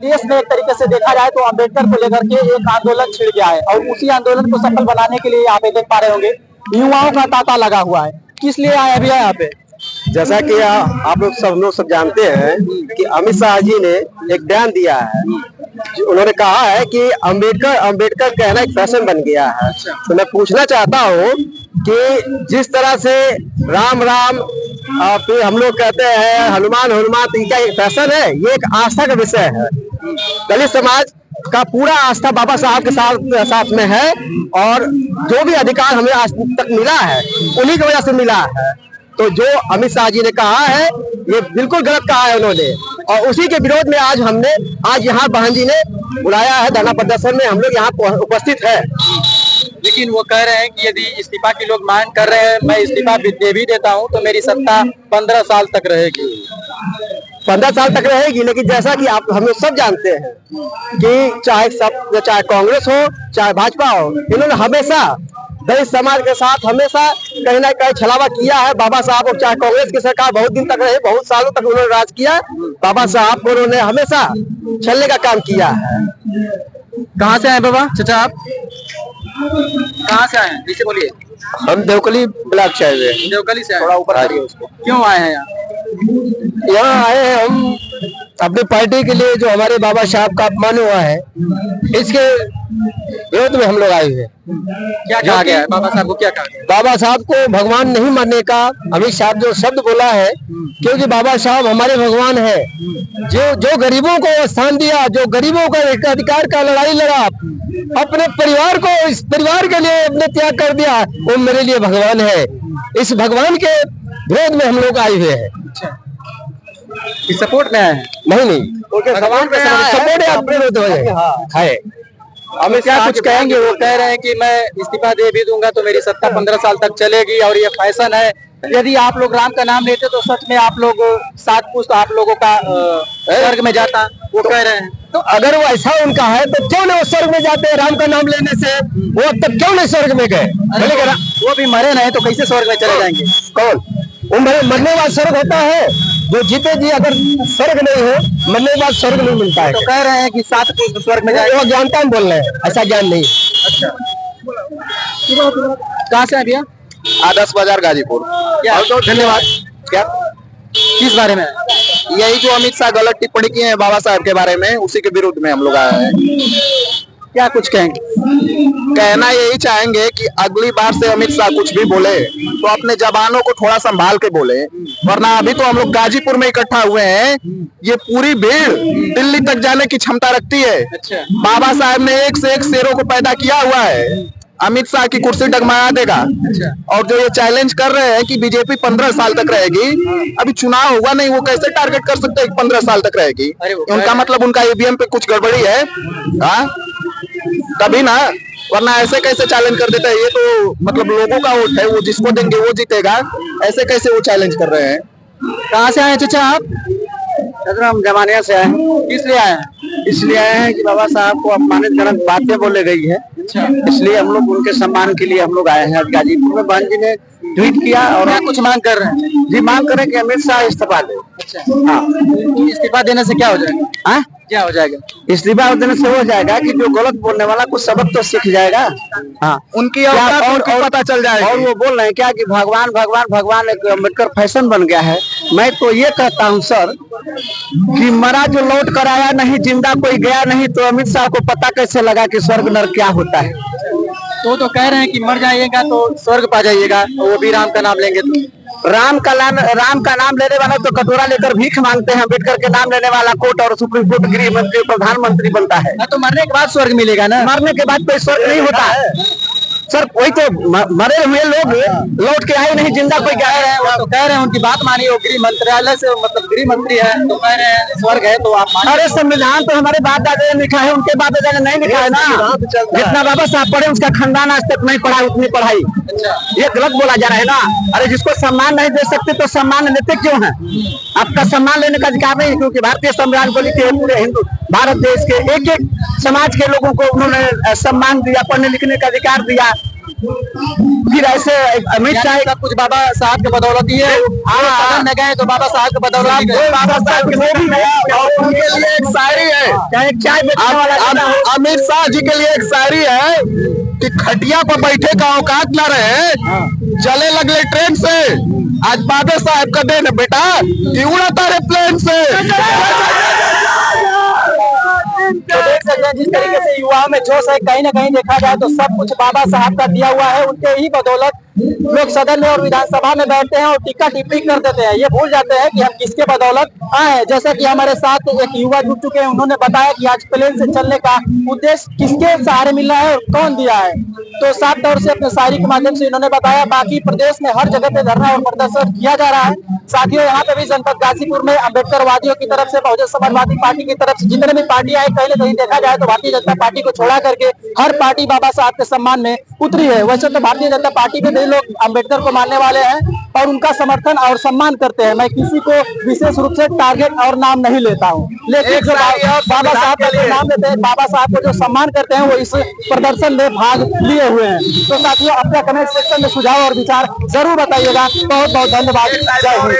देश में एक तरीके से देखा जाए तो अम्बेडकर को लेकर के एक आंदोलन छिड़ गया है और उसी आंदोलन को सफल बनाने के लिए यहाँ पे देख पा रहे होंगे युवाओं का तांता लगा हुआ है। किस लिए आए अभी यहाँ पे? जैसा कि आप लोग सब जानते हैं कि अमित शाह जी ने एक बयान दिया है। उन्होंने कहा है कि अम्बेडकर कहना एक फैशन बन गया है। तो मैं पूछना चाहता हूँ कि जिस तरह से राम राम फिर हम लोग कहते हैं हनुमान हनुमान, तो क्या एक फैशन है? ये एक आस्था का विषय है। दलित समाज का पूरा आस्था बाबा साहब के साथ में है और जो भी अधिकार हमें आज तक मिला है उन्हीं की वजह से मिला है। तो जो अमित शाह जी ने कहा है ये बिल्कुल गलत कहा है उन्होंने, और उसी के विरोध में आज यहाँ बहन जी ने बुलाया है धरना प्रदर्शन में। हम लोग यहाँ उपस्थित है। लेकिन वो कह रहे हैं कि यदि इस्तीफा की लोग मांग कर रहे हैं, मैं इस्तीफा दे भी देता हूं तो मेरी सत्ता 15 साल तक रहेगी। 15 साल तक रहेगी, लेकिन जैसा कि आप हम लोग सब जानते हैं कि चाहे कांग्रेस हो चाहे भाजपा हो, इन्होंने हमेशा दलित समाज के साथ हमेशा कहीं ना कहीं छलावा किया है। बाबा साहब और चाहे कांग्रेस की सरकार बहुत दिन तक रहे, बहुत सालों तक उन्होंने राज किया, बाबा साहब को उन्होंने हमेशा छलने का काम किया है। कहाँ से आए बाबा चाचा आप? कहाँ से आए हैं? नीचे बोलिए। हम देवकली ब्लॉक से आए हुए। देवकली से आए? थोड़ा ऊपर आइए उसको। क्यों आए हैं यहाँ आए हैं हम अपनी पार्टी के लिए। जो हमारे बाबा साहब का अपमान हुआ है इसके विरोध में हम लोग आए हुए हैं। क्या कहा गया है? बाबा साहब को क्या कहा गया? बाबा साहब को भगवान नहीं मानने का अमित शाह जो शब्द बोला है, क्योंकि बाबा साहब हमारे भगवान है। जो गरीबों को स्थान दिया, जो गरीबों का अधिकार का लड़ाई लड़ा, अपने परिवार को, इस परिवार के लिए अपने त्याग कर दिया, वो मेरे लिए भगवान है। इस भगवान के विरोध में हम लोग आए हुए हैं। इस सपोर्ट में है? नहीं, सपोर्ट है। हमें क्या कुछ कहेंगे? वो कह रहे हैं कि मैं इस्तीफा दे भी दूंगा तो मेरी सत्ता 15 साल तक चलेगी और ये फैशन है। यदि आप लोग राम का नाम लेते तो सच में आप लोग 7 पुश्त आप लोगों का स्वर्ग में जाता, वो कह रहे हैं। तो अगर वो ऐसा उनका है तो क्यों नहीं वो स्वर्ग में जाते हैं? राम का नाम लेने से वो अब तक क्यों नहीं स्वर्ग में गए? वो भी मरे नहीं तो कैसे स्वर्ग में चले जाएंगे? कौन? मरने के बाद स्वर्ग होता है। जो जीते जी अगर स्वर्ग नहीं हो, मरने के बाद स्वर्ग नहीं मिलता है। तो कह रहे हैं कि 7 पुश्त स्वर्ग में जाएंगे। वो ज्ञानता हम बोल रहे हैं, ऐसा ज्ञान नहीं। अच्छा, कहाँ से है भैया? आदर्श बाजार गाजीपुर। धन्यवाद। क्या किस बारे में? यही जो अमित शाह गलत टिप्पणी किए हैं बाबा साहब के बारे में, उसी के विरुद्ध में हम लोग आए हैं। क्या कुछ कहेंगे? कहना यही चाहेंगे कि अगली बार से अमित शाह कुछ भी बोले तो अपने जवानों को थोड़ा संभाल के बोले, वरना अभी तो हम लोग गाजीपुर में इकट्ठा हुए हैं। ये पूरी भीड़ दिल्ली तक जाने की क्षमता रखती है। अच्छा। बाबा साहब ने एक से एक शेरों को पैदा किया हुआ है। अमित शाह की कुर्सी डगमगा देगा। अच्छा। और जो ये चैलेंज कर रहे हैं कि बीजेपी 15 साल तक रहेगी, अभी चुनाव हुआ नहीं, वो कैसे टारगेट कर सकते हैं 15 साल तक रहेगी? उनका मतलब उनका ईवीएम पे कुछ गड़बड़ी है? हाँ, तभी ना, वरना ऐसे कैसे चैलेंज कर देता है? ये तो मतलब लोगों का वोट है, वो जिसको देंगे वो जीतेगा। ऐसे कैसे वो चैलेंज कर रहे हैं? कहाँ से आए चाचा आप? हम जमानिया से आए। किस लिए आए? इसलिए आए हैं कि बाबा साहब को अपमानजनक बातें बोले गई है। अच्छा। इसलिए हम लोग उनके सम्मान के लिए हम लोग आए हैं। आज गाजीपुर में बहन जी ने ट्वीट किया और क्या कुछ मांग कर रहे हैं? जी मांग करें कि अमित शाह इस्तीफा दे। अच्छा। हाँ, इस्तीफा देने से क्या हो जाएगा? हाँ, क्या हो जाएगा? इस्तीफा देने से हो जाएगा कि जो गलत बोलने वाला कुछ सबक तो सीख जाएगा। हाँ, उनकी और पता चल जाएगा। और वो बोल रहे हैं क्या कि भगवान भगवान भगवान एक अम्बेडकर फैशन बन गया है। मैं तो ये कहता हूँ सर कि मरा जो लौट कर आया नहीं, जिंदा कोई गया नहीं, तो अमित शाह को पता कैसे लगा कि स्वर्ग नरक क्या होता है? तो कह रहे हैं कि मर जाइएगा तो स्वर्ग पा जाइएगा, वो भी राम का नाम लेंगे तो। राम का नाम लेने वाला तो कटोरा लेकर भीख मांगते हैं। अम्बेडकर के नाम लेने वाला कोर्ट और सुप्रीम कोर्ट गृह मंत्री प्रधानमंत्री बनता है। तो मरने के बाद स्वर्ग मिलेगा ना? मरने के बाद कोई स्वर्ग नहीं होता है सर। वही तो मरे हुए लोग लौट के आए नहीं, जिंदा कोई गया है। वो तो कह रहे हैं उनकी बात मानिए, वो गृह मंत्रालय से मतलब गृह मंत्री है, तो कह रहे हैं स्वर्ग है तो आप मानिए। अरे संविधान तो हमारे बाप दादा ने लिखा है, उनके बाप दादा ने नहीं लिखा है ना। जितना बाबा साहब पढ़े उसका खानदान आज तक नहीं पढ़ा उतनी पढ़ाई। ये गलत बोला जा रहा है ना। अरे जिसको सम्मान नहीं दे सकते तो सम्मान लेते क्यों है? आपका सम्मान लेने का अधिकार नहीं, क्योंकि भारतीय संविधान को लिखे पूरे हिंदू भारत देश के एक एक समाज के लोगों को उन्होंने सम्मान दिया, पढ़ने लिखने का अधिकार दिया। फिर ऐसे अमित शाह सब कुछ बाबा साहब के बदौलत ही है। सदन में गए तो बाबा साहब के बदौलत ही गए। बाबा साहब के उनके लिए एक शायरी है, अमित शाह जी के लिए एक शायरी है कि खटिया पर बैठे का औकात न रहे, चले लगले ट्रेन से, आज बाबा साहब का दिन है बेटा कि उड़ा तारे प्लेन से। तो देख सकते हैं जिस तरीके से युवाओं में जोश है, कहीं ना कहीं देखा जाए तो सब कुछ बाबा साहब का दिया हुआ है। उनके ही बदौलत लोग सदन में और विधानसभा में बैठते हैं और टिक्का टिप्पणी कर देते हैं। ये भूल जाते हैं कि हम किसके बदौलत आए हैं। जैसा कि हमारे साथ एक युवा जुड़ चुके हैं, उन्होंने बताया कि आज प्लेन से चलने का उद्देश्य किसके सहारे मिला है और कौन दिया है। तो साफ तौर से अपने शायरी के माध्यम से इन्होंने बताया। बाकी प्रदेश में हर जगह पे धरना और प्रदर्शन किया जा रहा है। साथियों, यहाँ पे भी जनपद गाजीपुर में अम्बेडकरवादियों की तरफ से, बहुजन समाजवादी पार्टी की तरफ से जितने भी पार्टी आए, कहीं ना कहीं देखा जाए तो भारतीय जनता पार्टी को छोड़ा करके हर पार्टी बाबा साहब के सम्मान में उतरी है। वैसे तो भारतीय जनता पार्टी के कई लोग अम्बेडकर को मानने वाले हैं और उनका समर्थन और सम्मान करते हैं। मैं किसी को विशेष रूप से टारगेट और नाम नहीं लेता हूँ, लेकिन जो बाबा साहब का जो नाम लेते हैं, बाबा साहब को जो सम्मान करते हैं, वो इस प्रदर्शन में भाग लिए हुए हैं। तो साथियों, अपना कमेंट सेक्शन में सुझाव और विचार जरूर बताइएगा। बहुत बहुत धन्यवाद। जय हिंद।